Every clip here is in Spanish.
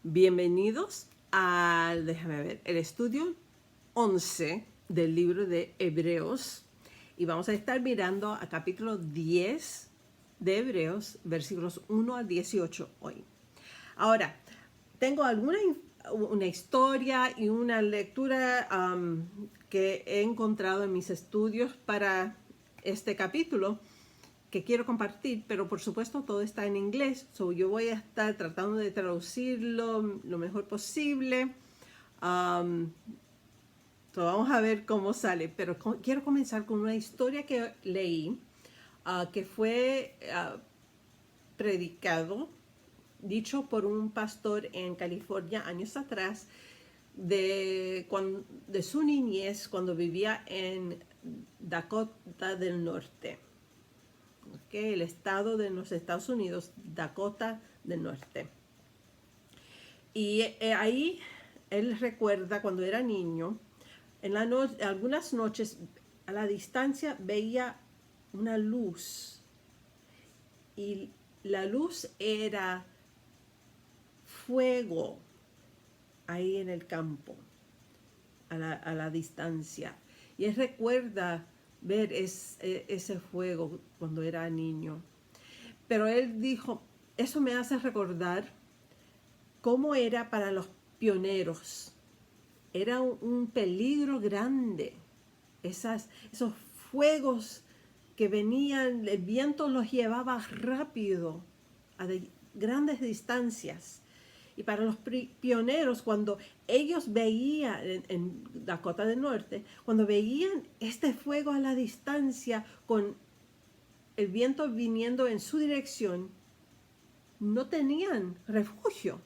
Bienvenidos al, el estudio 11 del libro de Hebreos. Y vamos a estar mirando a capítulo 10 de Hebreos, versículos 1 al 18 hoy. Ahora, tengo una historia y una lectura que he encontrado en mis estudios para este capítulo que quiero compartir, pero por supuesto todo está en inglés, yo voy a estar tratando de traducirlo lo mejor posible. Vamos a ver cómo sale, pero quiero comenzar con una historia que leí, que fue dicho por un pastor en California años atrás, de su niñez cuando vivía en Dakota del Norte. El estado de los Estados Unidos, Dakota del Norte. Y ahí él recuerda cuando era niño, algunas noches a la distancia veía una luz. Y la luz era fuego ahí en el campo, a la distancia. Y él recuerda ver ese fuego cuando era niño. Pero él dijo, eso me hace recordar cómo era para los pioneros. Era un peligro grande. Esos fuegos que venían, el viento los llevaba rápido a grandes distancias. Y para los pioneros, cuando ellos veían en Dakota del Norte, cuando veían este fuego a la distancia con el viento viniendo en su dirección, no tenían refugio.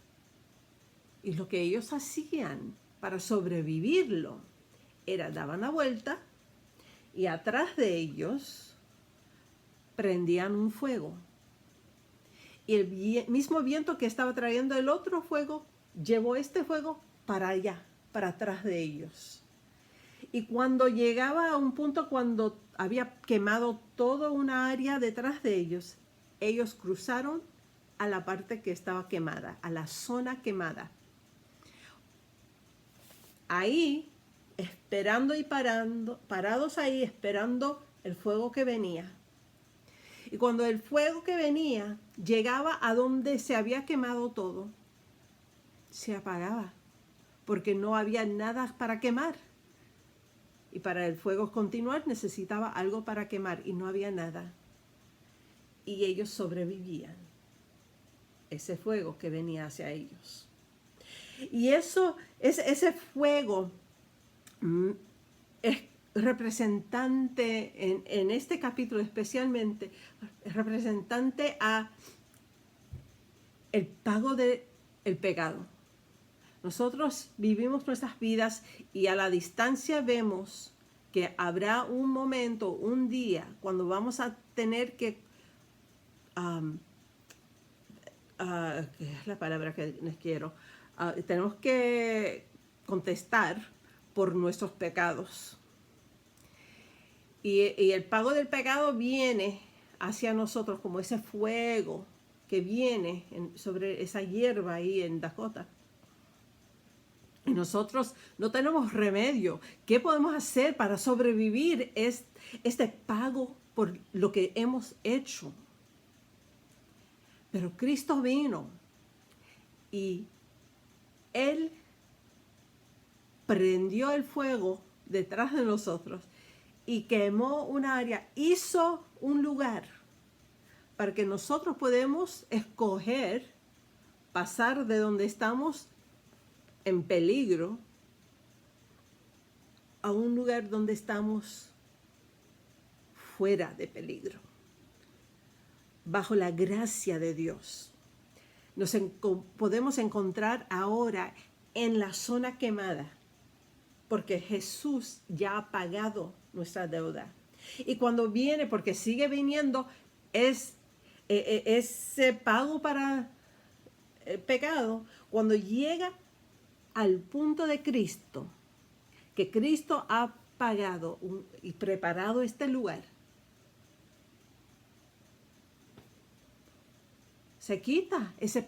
Y lo que ellos hacían para sobrevivirlo era daban la vuelta y atrás de ellos prendían un fuego. Y el mismo viento que estaba trayendo el otro fuego llevó este fuego para allá, para atrás de ellos. Y cuando llegaba a un punto cuando había quemado toda una área detrás de ellos, ellos cruzaron a la parte que estaba quemada, a la zona quemada. Ahí, esperando y parados ahí, esperando el fuego que venía. Y cuando el fuego que venía llegaba a donde se había quemado todo, se apagaba, porque no había nada para quemar. Y para el fuego continuar necesitaba algo para quemar y no había nada. Y ellos sobrevivían. Ese fuego que venía hacia ellos. Y ese fuego es representante, en este capítulo especialmente, es representante a el pago del pecado. Nosotros vivimos nuestras vidas y a la distancia vemos que habrá un momento, un día, cuando vamos a tener que, ¿qué es la palabra que les quiero? Tenemos que contestar por nuestros pecados. Y el pago del pecado viene hacia nosotros como ese fuego que viene sobre esa hierba ahí en Dakota. Y nosotros no tenemos remedio. ¿Qué podemos hacer para sobrevivir este pago por lo que hemos hecho? Pero Cristo vino y Él prendió el fuego detrás de nosotros y quemó un área, hizo un lugar para que nosotros podamos escoger pasar de donde estamos en peligro a un lugar donde estamos fuera de peligro, bajo la gracia de Dios. Podemos encontrar ahora en la zona quemada, porque Jesús ya ha pagado nuestra deuda. Y cuando viene, porque sigue viniendo, es ese pago para el pecado, cuando llega al punto de Cristo, que Cristo ha pagado y preparado este lugar, se quita ese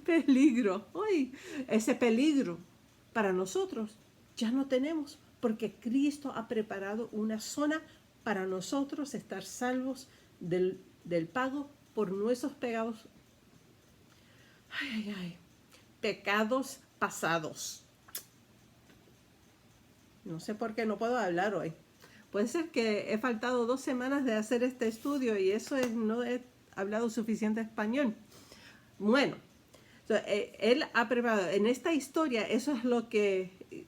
peligro. Hoy ese peligro para nosotros ya no tenemos, porque Cristo ha preparado una zona para nosotros estar salvos del pago por nuestros pecados. Pecados pasados. No sé por qué no puedo hablar hoy. Puede ser que he faltado 2 semanas de hacer este estudio y eso es, no he hablado suficiente español. Bueno, él ha preparado en esta historia, eso es lo que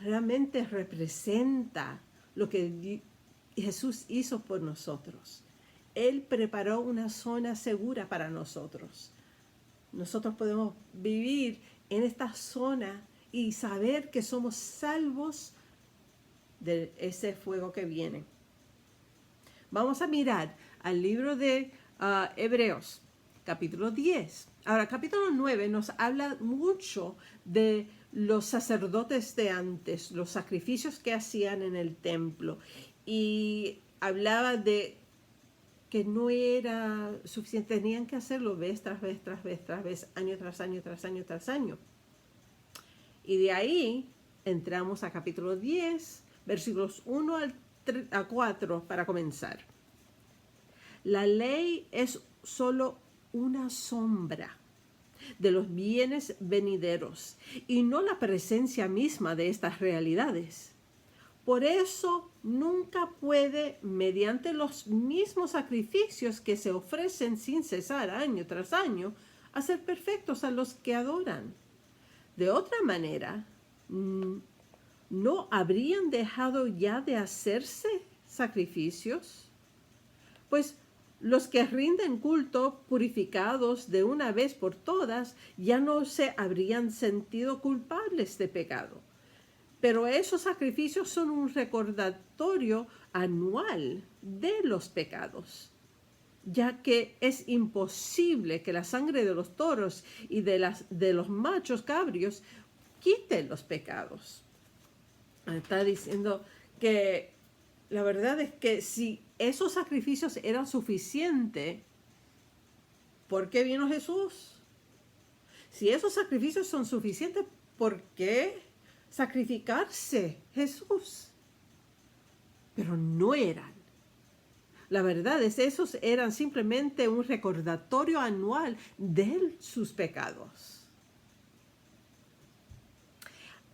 realmente representa lo que Jesús hizo por nosotros. Él preparó una zona segura para nosotros. Nosotros podemos vivir en esta zona y saber que somos salvos de ese fuego que viene. Vamos a mirar al libro de Hebreos, capítulo 10. Ahora, capítulo 9 nos habla mucho de los sacerdotes de antes, los sacrificios que hacían en el templo. Y hablaba de que no era suficiente, tenían que hacerlo vez tras vez, tras vez, tras vez, año tras año, tras año, tras año. Y de ahí entramos a capítulo 10, versículos 1 a 4 para comenzar. La ley es solo una sombra de los bienes venideros y no la presencia misma de estas realidades. Por eso nunca puede, mediante los mismos sacrificios que se ofrecen sin cesar año tras año, hacer perfectos a los que adoran. De otra manera, ¿no habrían dejado ya de hacerse sacrificios? Pues los que rinden culto purificados de una vez por todas ya no se habrían sentido culpables de pecado. Pero esos sacrificios son un recordatorio anual de los pecados, ya que es imposible que la sangre de los toros y de los machos cabrios quite los pecados. Está diciendo que la verdad es que si esos sacrificios eran suficientes, ¿por qué vino Jesús? Si esos sacrificios son suficientes, ¿por qué sacrificarse Jesús? Pero no eran. La verdad es que esos eran simplemente un recordatorio anual de sus pecados.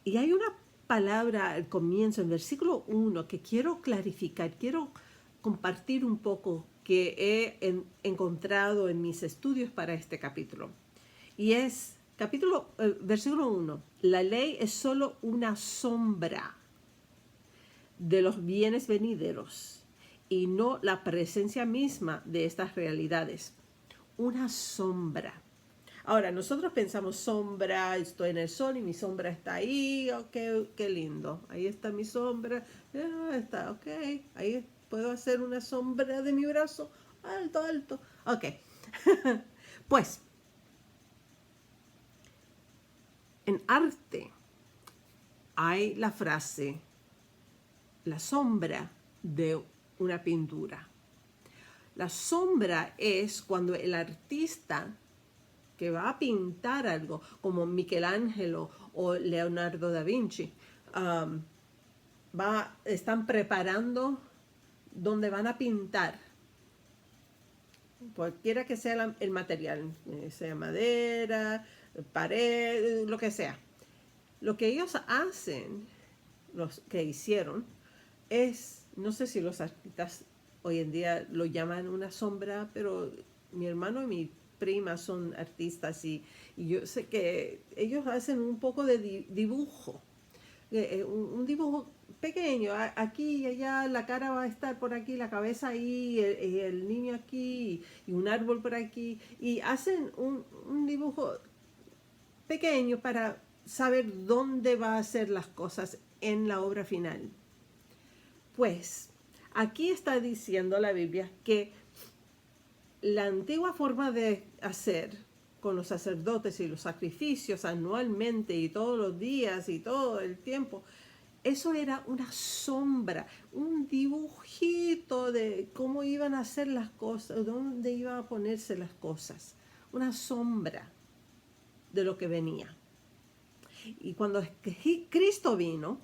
Y hay una palabra al comienzo, en versículo 1, que quiero clarificar, quiero compartir un poco que he encontrado en mis estudios para este capítulo. Y es versículo 1, la ley es solo una sombra de los bienes venideros y no la presencia misma de estas realidades. Una sombra. Ahora, nosotros pensamos sombra, estoy en el sol y mi sombra está ahí, qué lindo, ahí está mi sombra, está, ok, ahí puedo hacer una sombra de mi brazo, alto, ok. Pues, en arte hay la frase, la sombra de una pintura. La sombra es cuando el artista que va a pintar algo, como Michelangelo o Leonardo da Vinci, están preparando donde van a pintar, cualquiera que sea el material, sea madera, pared, lo que sea. Lo que ellos hacen, los que hicieron, es, no sé si los artistas hoy en día lo llaman una sombra, pero mi hermano y mi prima son artistas y yo sé que ellos hacen un poco de dibujo, un dibujo pequeño, aquí y allá, la cara va a estar por aquí, la cabeza ahí, el niño aquí y un árbol por aquí, y hacen un dibujo pequeño para saber dónde va a ser las cosas en la obra final. Pues aquí está diciendo la Biblia que la antigua forma de hacer con los sacerdotes y los sacrificios anualmente y todos los días y todo el tiempo Eso era una sombra, un dibujito de cómo iban a hacer las cosas, dónde iban a ponerse las cosas. Una sombra de lo que venía. Y cuando Cristo vino,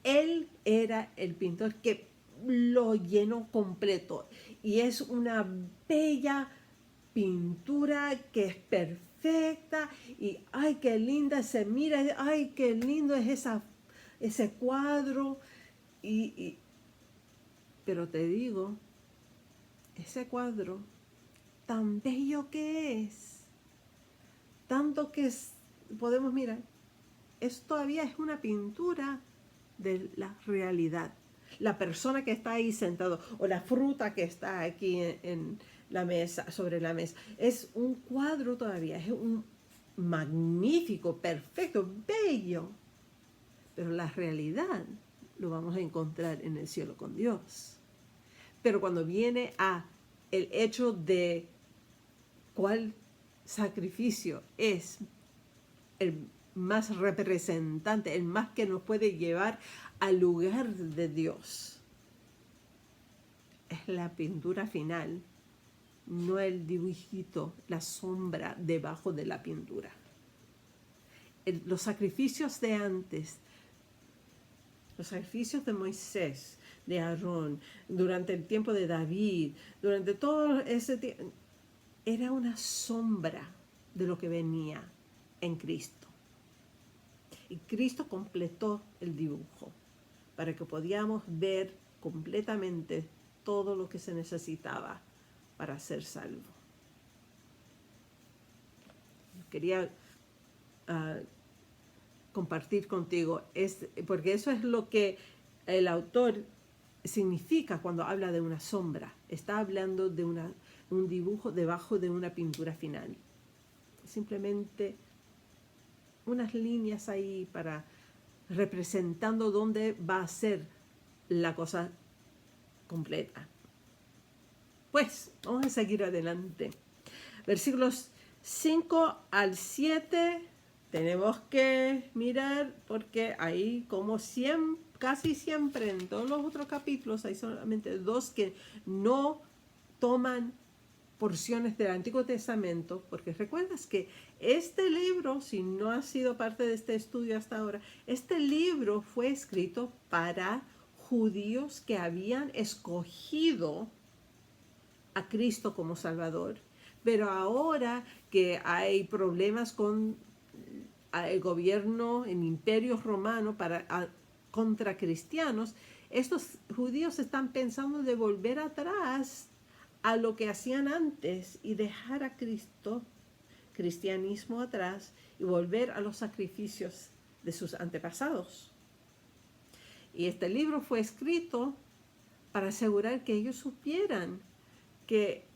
Él era el pintor que lo llenó completo. Y es una bella pintura que es perfecta. Y ay, qué linda se mira. Ay, qué lindo es ese cuadro. Pero te digo, ese cuadro, tan bello que es, tanto que podemos mirar, todavía es una pintura de la realidad. La persona que está ahí sentado o la fruta que está aquí en la mesa, sobre la mesa, es un cuadro todavía, es un magnífico, perfecto, bello. Pero la realidad lo vamos a encontrar en el cielo con Dios. Pero cuando viene a el hecho de cuál sacrificio es el más representante, el más que nos puede llevar al lugar de Dios, es la pintura final, no el dibujito, la sombra debajo de la pintura. Los sacrificios de antes, los sacrificios de Moisés, de Aarón, durante el tiempo de David, durante todo ese tiempo, era una sombra de lo que venía en Cristo. Y Cristo completó el dibujo para que podíamos ver completamente todo lo que se necesitaba para ser salvo. Quería compartir contigo, porque eso es lo que el autor significa cuando habla de una sombra. Está hablando de un dibujo debajo de una pintura final. Simplemente unas líneas ahí representando dónde va a ser la cosa completa. Pues, vamos a seguir adelante. Versículos 5 al 7 tenemos que mirar porque ahí, como siempre, casi siempre en todos los otros capítulos, hay solamente dos que no toman porciones del Antiguo Testamento, porque recuerdas que este libro, si no ha sido parte de este estudio hasta ahora, este libro fue escrito para judíos que habían escogido a Cristo como Salvador, pero ahora que hay problemas con el gobierno, el imperio romano contra cristianos, estos judíos están pensando de volver atrás a lo que hacían antes y dejar a cristianismo atrás y volver a los sacrificios de sus antepasados. Y este libro fue escrito para asegurar que ellos supieran que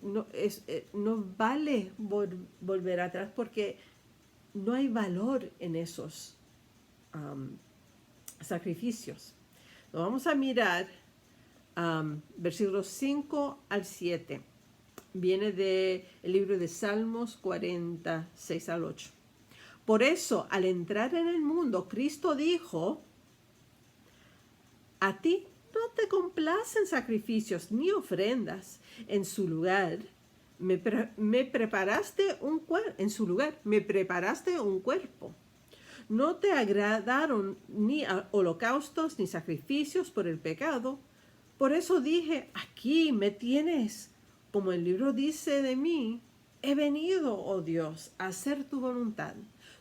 no vale volver atrás porque no hay valor en esos sacrificios. Lo vamos a mirar versículos 5 al 7. Viene del libro de Salmos 46 al 8. Por eso, al entrar en el mundo, Cristo dijo: a ti no te complacen sacrificios ni ofrendas. En su lugar, me preparaste un cuerpo. No te agradaron ni holocaustos ni sacrificios por el pecado. Por eso dije: aquí me tienes. Como el libro dice de mí, he venido, oh Dios, a hacer tu voluntad.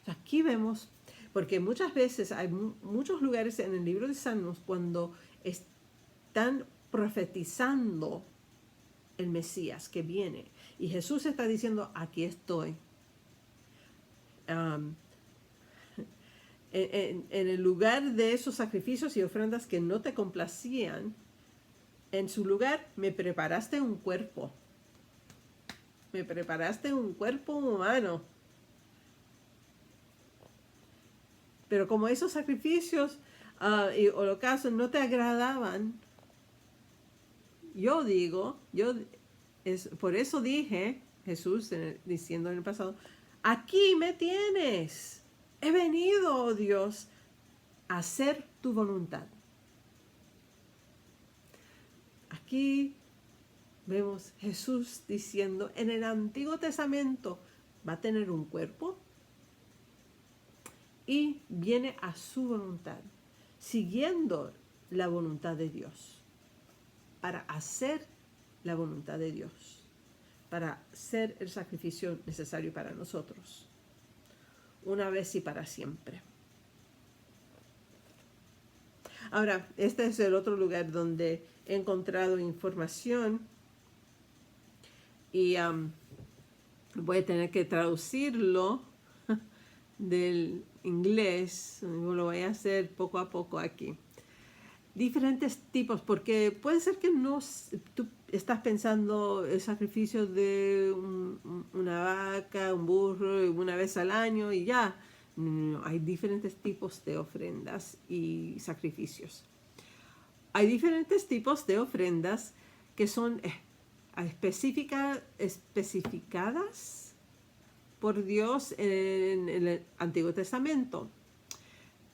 Aquí vemos, porque muchas veces hay muchos lugares en el libro de Salmos cuando están profetizando el Mesías que viene. Y Jesús está diciendo: aquí estoy. En el lugar de esos sacrificios y ofrendas que no te complacían, en su lugar me preparaste un cuerpo. Me preparaste un cuerpo humano. Pero como esos sacrificios y holocaustos no te agradaban, por eso dije, Jesús diciendo en el pasado: aquí me tienes. He venido, oh Dios, a hacer tu voluntad. Aquí vemos Jesús diciendo, en el Antiguo Testamento va a tener un cuerpo y viene a su voluntad, siguiendo la voluntad de Dios, para hacer la voluntad de Dios, para ser el sacrificio necesario para nosotros, una vez y para siempre. Ahora, este es el otro lugar donde he encontrado información y voy a tener que traducirlo del inglés. Yo lo voy a hacer poco a poco aquí. Diferentes tipos, porque puede ser que tú estás pensando el sacrificio de una vaca, un burro, una vez al año y ya. No, hay diferentes tipos de ofrendas y sacrificios. Hay diferentes tipos de ofrendas que son especificadas por Dios en el Antiguo Testamento.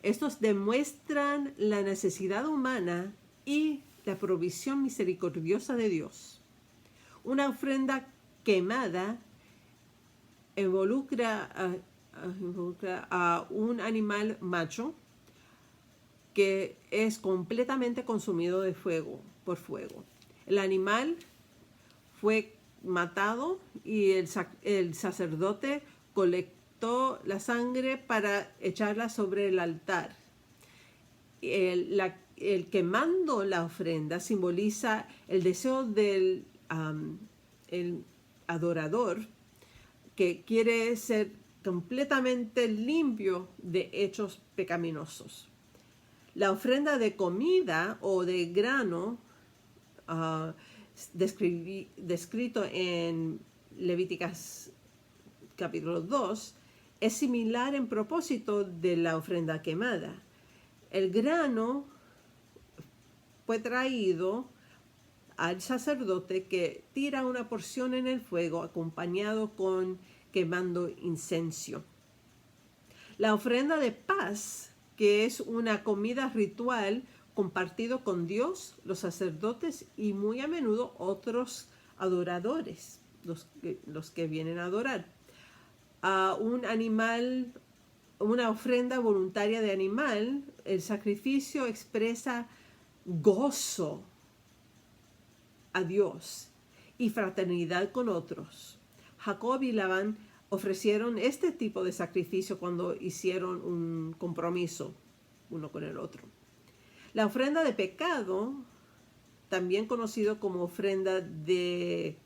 Estos demuestran la necesidad humana y la provisión misericordiosa de Dios. Una ofrenda quemada involucra a un animal macho que es completamente consumido por fuego. El animal fue matado y el sacerdote colectó la sangre para echarla sobre el altar. El quemando la ofrenda simboliza el deseo del el adorador que quiere ser completamente limpio de hechos pecaminosos. La ofrenda de comida o de grano descrito en Levíticas capítulo 2 es similar en propósito de la ofrenda quemada. El grano fue traído al sacerdote que tira una porción en el fuego acompañado con quemando incienso. La ofrenda de paz, que es una comida ritual compartido con Dios, los sacerdotes y muy a menudo otros adoradores, los que vienen a adorar. Un animal, una ofrenda voluntaria de animal, el sacrificio expresa gozo a Dios y fraternidad con otros. Jacob y Labán ofrecieron este tipo de sacrificio cuando hicieron un compromiso uno con el otro. La ofrenda de pecado, también conocido como ofrenda de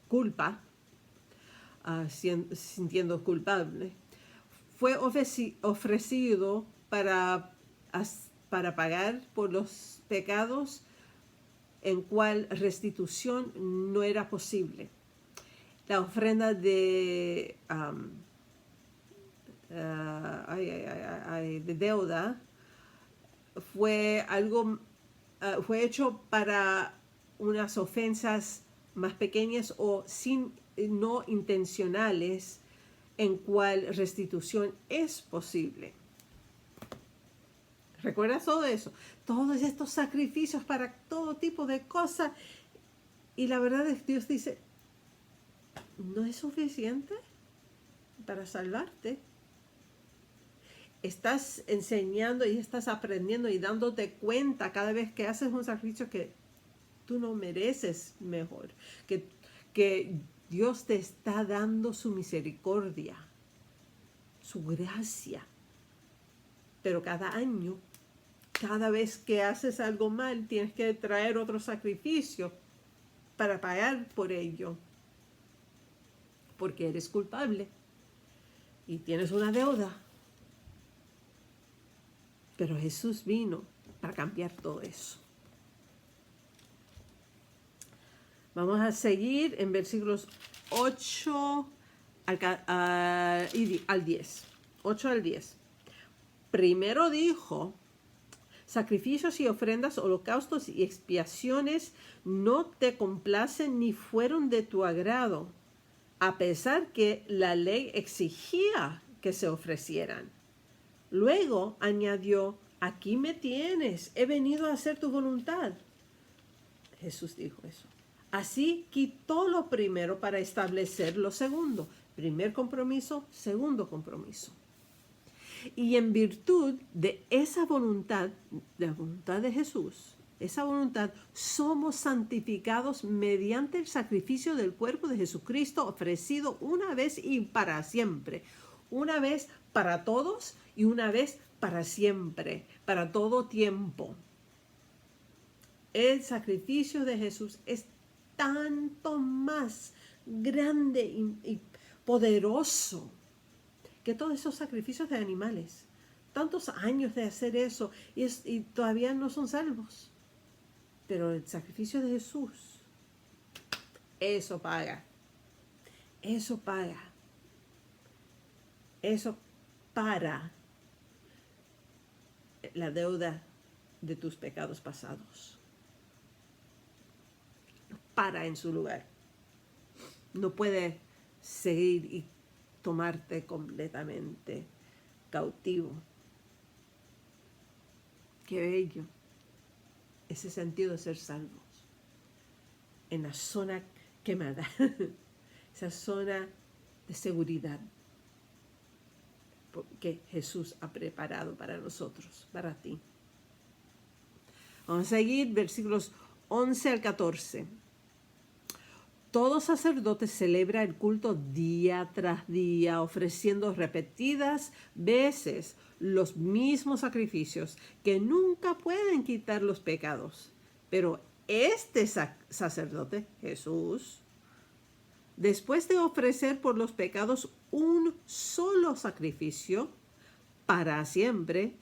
culpa, sintiendo culpable, fue ofrecido para pagar por los pecados en cual restitución no era posible. La ofrenda de deuda fue hecho para unas ofensas más pequeñas o no intencionales en cual restitución es posible. ¿Recuerdas todo eso? Todos estos sacrificios para todo tipo de cosas. Y la verdad es que Dios dice, ¿no es suficiente para salvarte? Estás enseñando y estás aprendiendo y dándote cuenta cada vez que haces un sacrificio que tú no mereces mejor. Que Dios te está dando su misericordia, su gracia. Pero cada año, cada vez que haces algo mal, tienes que traer otro sacrificio para pagar por ello. Porque eres culpable y tienes una deuda. Pero Jesús vino para cambiar todo eso. Vamos a seguir en versículos 8 al 10. 8 al 10. Primero dijo, sacrificios y ofrendas, holocaustos y expiaciones no te complacen ni fueron de tu agrado, a pesar que la ley exigía que se ofrecieran. Luego añadió, aquí me tienes, he venido a hacer tu voluntad. Jesús dijo eso. Así quitó lo primero para establecer lo segundo. Primer compromiso, segundo compromiso. Y en virtud de esa voluntad, de la voluntad de Jesús, esa voluntad, somos santificados mediante el sacrificio del cuerpo de Jesucristo ofrecido una vez y para siempre. Una vez para todos y una vez para siempre, para todo tiempo. El sacrificio de Jesús es tanto más grande y poderoso que todos esos sacrificios de animales. Tantos años de hacer eso y todavía no son salvos. Pero el sacrificio de Jesús, eso paga. Eso paga. Eso para la deuda de tus pecados pasados. Para en su lugar. No puede seguir y tomarte completamente cautivo. Qué bello ese sentido de ser salvos en la zona quemada, esa zona de seguridad que Jesús ha preparado para nosotros, para ti. Vamos a seguir versículos 11 al 14. Todo sacerdote celebra el culto día tras día, ofreciendo repetidas veces los mismos sacrificios que nunca pueden quitar los pecados. Pero este sacerdote, Jesús, después de ofrecer por los pecados un solo sacrificio para siempre,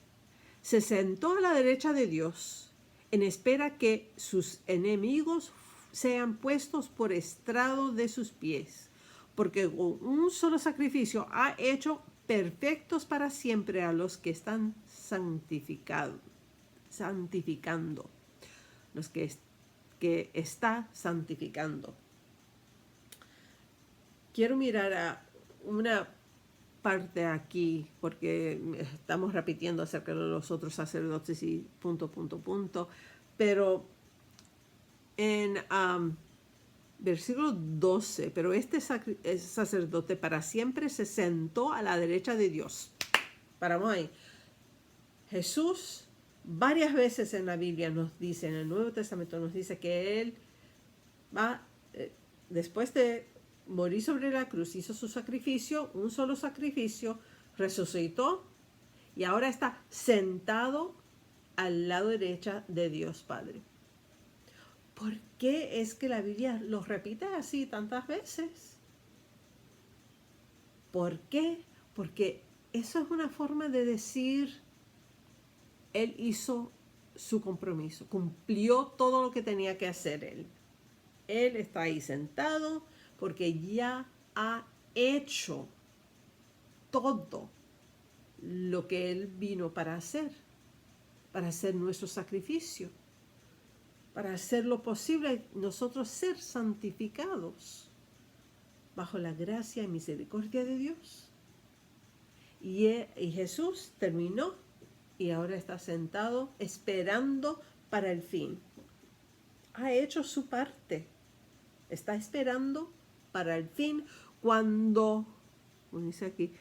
se sentó a la derecha de Dios en espera que sus enemigos sean puestos por estrado de sus pies, porque con un solo sacrificio ha hecho perfectos para siempre a los que están santificando, los que está santificando. Quiero mirar a una parte aquí, porque estamos repitiendo acerca de los otros sacerdotes y punto, pero en versículo 12, pero este sacerdote para siempre se sentó a la derecha de Dios. Paramos ahí. Jesús varias veces en la Biblia nos dice, en el Nuevo Testamento nos dice que Él va, después de morir sobre la cruz, hizo su sacrificio, un solo sacrificio, resucitó y ahora está sentado al lado derecha de Dios Padre. ¿Por qué es que la Biblia lo repite así tantas veces? ¿Por qué? Porque eso es una forma de decir, Él hizo su compromiso, cumplió todo lo que tenía que hacer Él. Él está ahí sentado porque ya ha hecho todo lo que Él vino para hacer nuestro sacrificio, para hacer lo posible nosotros ser santificados bajo la gracia y misericordia de Dios. Y Jesús terminó y ahora está sentado esperando para el fin. Ha hecho su parte. Está esperando para el fin cuando, como dice aquí,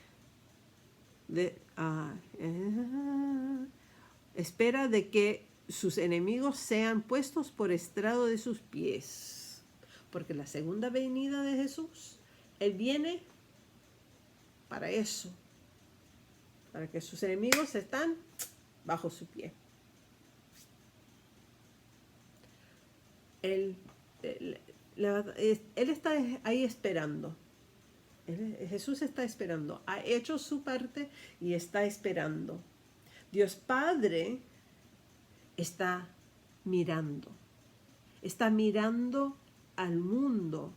espera de que sus enemigos sean puestos por estrado de sus pies. Porque la segunda venida de Jesús, Él viene para eso, para que sus enemigos están bajo su pie. Él está ahí esperando. Jesús está esperando. Ha hecho su parte y está esperando. Dios Padre está mirando. Está mirando al mundo,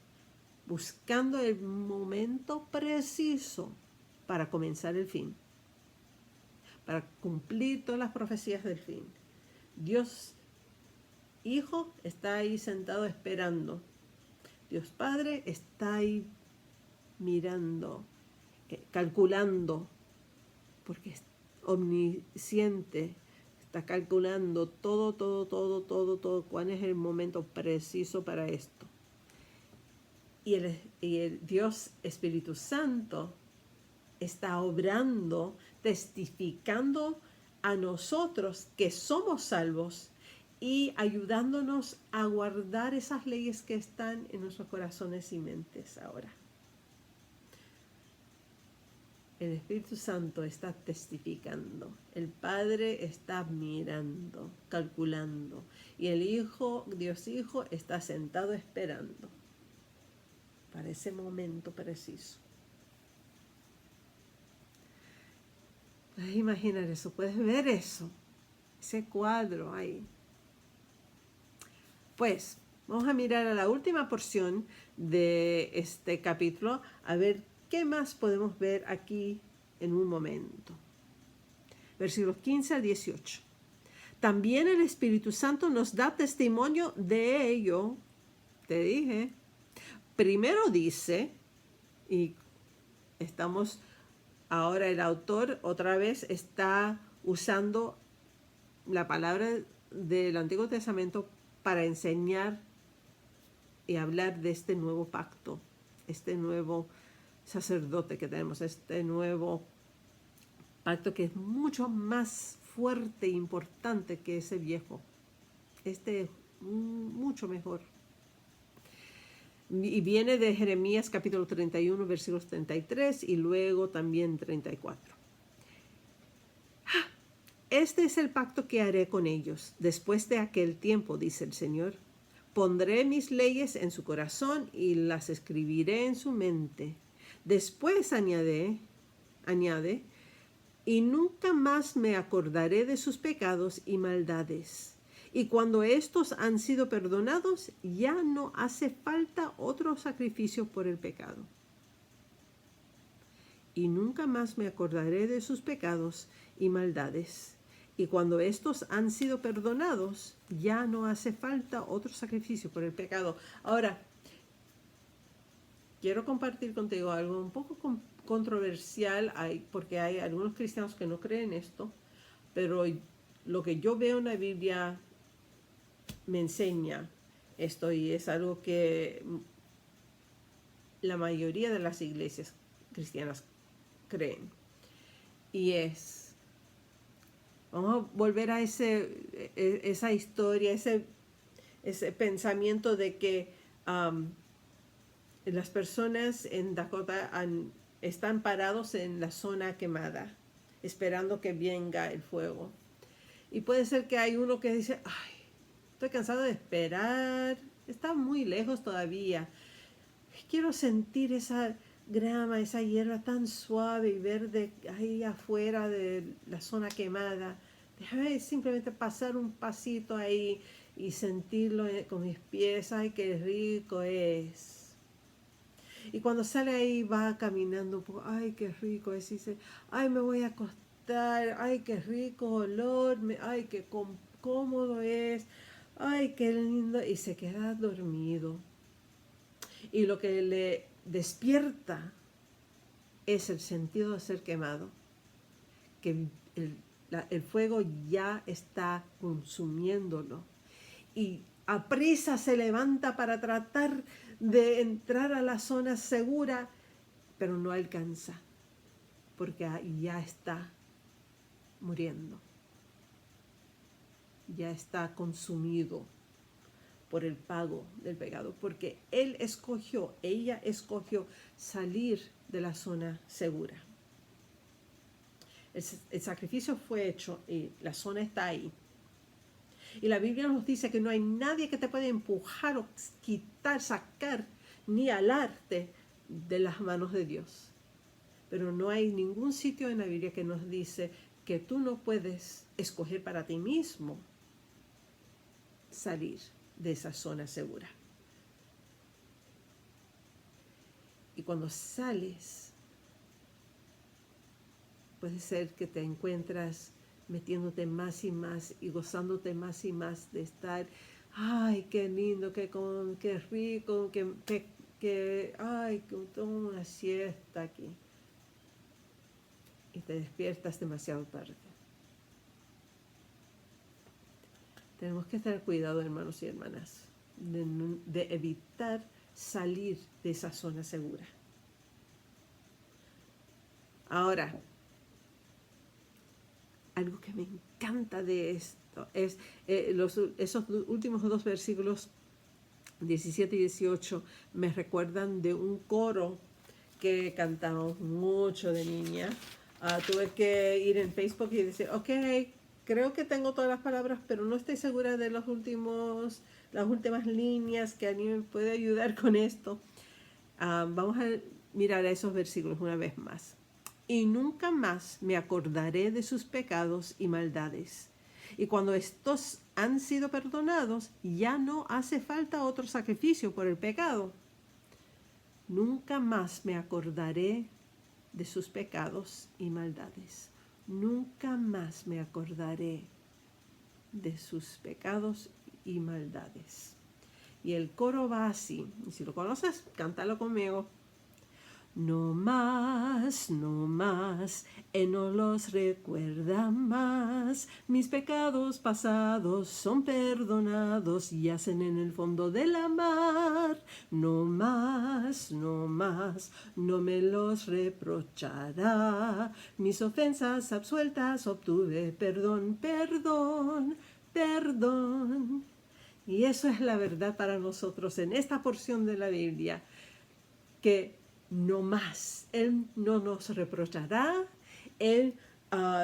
buscando el momento preciso para comenzar el fin, para cumplir todas las profecías del fin. Dios Hijo está ahí sentado esperando. Dios Padre está ahí mirando, calculando, porque es omnisciente, Está calculando todo, cuál es el momento preciso para esto. Y el Dios Espíritu Santo está obrando, testificando a nosotros que somos salvos y ayudándonos a guardar esas leyes que están en nuestros corazones y mentes ahora. El Espíritu Santo está testificando, el Padre está mirando, calculando, y el Hijo, Dios Hijo, está sentado esperando para ese momento preciso. Puedes imaginar eso, puedes ver eso, ese cuadro ahí. Pues vamos a mirar a la última porción de este capítulo, a ver qué más podemos ver aquí en un momento. Versículos 15 al 18. También el Espíritu Santo nos da testimonio de ello. Te dije. Primero dice, y estamos ahora el autor otra vez está usando la palabra del Antiguo Testamento para enseñar y hablar de este nuevo pacto, este nuevo sacerdote que tenemos, este nuevo pacto que es mucho más fuerte e importante que ese viejo. Este es mucho mejor. Y viene de Jeremías capítulo 31, versículos 33 y luego también 34. Este es el pacto que haré con ellos después de aquel tiempo, dice el Señor. Pondré mis leyes en su corazón y las escribiré en su mente. Después añade, y nunca más me acordaré de sus pecados y maldades. Y cuando estos han sido perdonados, ya no hace falta otro sacrificio por el pecado. Y nunca más me acordaré de sus pecados y maldades. Y cuando estos han sido perdonados, ya no hace falta otro sacrificio por el pecado. Ahora, quiero compartir contigo algo un poco controversial, porque hay algunos cristianos que no creen esto, pero lo que yo veo en la Biblia me enseña esto y es algo que la mayoría de las iglesias cristianas creen. Y vamos a volver a esa historia, ese pensamiento de que las personas en Dakota están parados en la zona quemada, esperando que venga el fuego. Y puede ser que hay uno que dice, ay, estoy cansado de esperar, está muy lejos todavía. Quiero sentir esa grama, esa hierba tan suave y verde ahí afuera de la zona quemada. Déjame simplemente pasar un pasito ahí y sentirlo con mis pies. Ay, qué rico es. Y cuando sale ahí va caminando un poco. Ay, qué rico es. Y dice, ay, me voy a acostar. Ay, qué rico olor. Ay, qué cómodo es. Ay, qué lindo. Y se queda dormido. Y lo que le despierta es el sentido de ser quemado. Que el fuego ya está consumiéndolo. Y aprisa se levanta para tratar de entrar a la zona segura, pero no alcanza, porque ya está muriendo. Ya está consumido por el pago del pecado, porque ella escogió salir de la zona segura. El sacrificio fue hecho y la zona está ahí. Y la Biblia nos dice que no hay nadie que te pueda empujar o quitar, sacar, ni alarte de las manos de Dios. Pero no hay ningún sitio en la Biblia que nos dice que tú no puedes escoger para ti mismo salir de esa zona segura. Y cuando sales, puede ser que te encuentras metiéndote más y más y gozándote más y más de estar, ay, qué lindo, qué rico, ay, que tomo una siesta aquí. Y te despiertas demasiado tarde. Tenemos que tener cuidado, hermanos y hermanas, de evitar salir de esa zona segura. Ahora, algo que me encanta de esto es esos últimos dos versículos 17 y 18 me recuerdan de un coro que cantamos mucho de niña. Tuve que ir en Facebook y decir, ok, creo que tengo todas las palabras, pero no estoy segura de las últimas líneas que alguien me puede ayudar con esto. Vamos a mirar esos versículos una vez más. Y nunca más me acordaré de sus pecados y maldades. Y cuando estos han sido perdonados, ya no hace falta otro sacrificio por el pecado. Nunca más me acordaré de sus pecados y maldades. Nunca más me acordaré de sus pecados y maldades. Y el coro va así. Y si lo conoces, cántalo conmigo. No más, Él no los recuerda más. Mis pecados pasados son perdonados, yacen en el fondo de la mar. No más, no me los reprochará. Mis ofensas absueltas obtuve, perdón. Y eso es la verdad para nosotros en esta porción de la Biblia, que no más, Él no nos reprochará,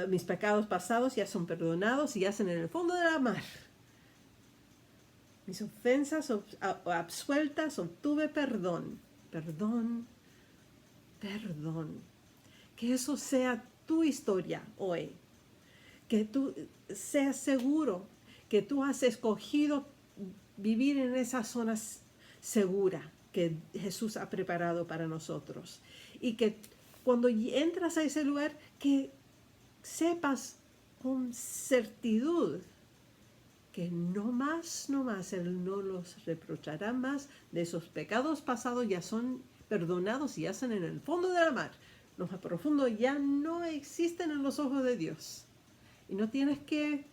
mis pecados pasados ya son perdonados y yacen en el fondo de la mar. Mis ofensas absueltas obtuve perdón. Que eso sea tu historia hoy. Que tú seas seguro que tú has escogido vivir en esa zona segura que Jesús ha preparado para nosotros. Y que cuando entras a ese lugar, que sepas con certidumbre que no más, Él no los reprochará más. De esos pecados pasados ya son perdonados y yacen en el fondo de la mar. Los más profundos ya no existen en los ojos de Dios. Y no tienes que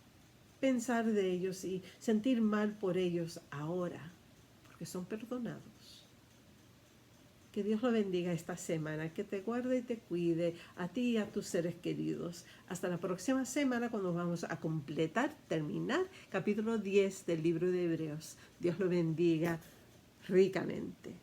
pensar de ellos y sentir mal por ellos ahora, porque son perdonados. Que Dios lo bendiga esta semana, que te guarde y te cuide a ti y a tus seres queridos. Hasta la próxima semana, cuando vamos a terminar capítulo 10 del libro de Hebreos. Dios lo bendiga ricamente.